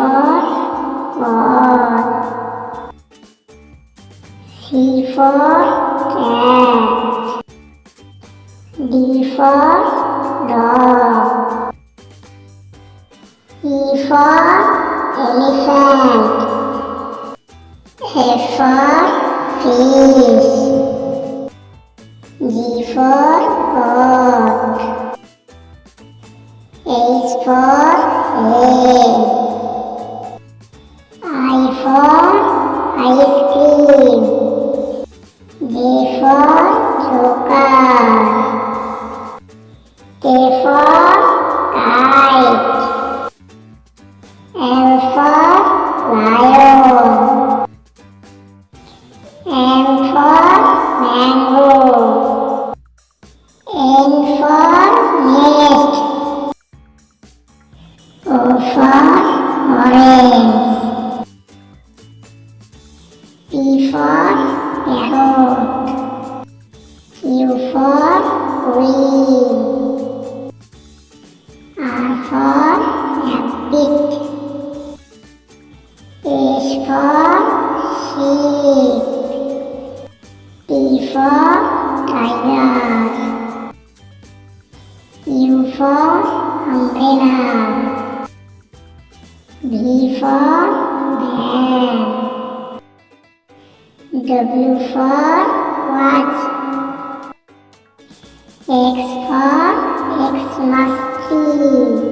for ball. C for cat. D for dog. E for elephant. F for fish. G for goat. H for egg. I for ice cream. J for joker. K for kite. L for lion. M for mango. N for nest. O for orange. P for parrot. Q for queen. R for rabbit. S for sheep. T for tiger. U for umbrella. V for van. W for watch. X for Xmas tree.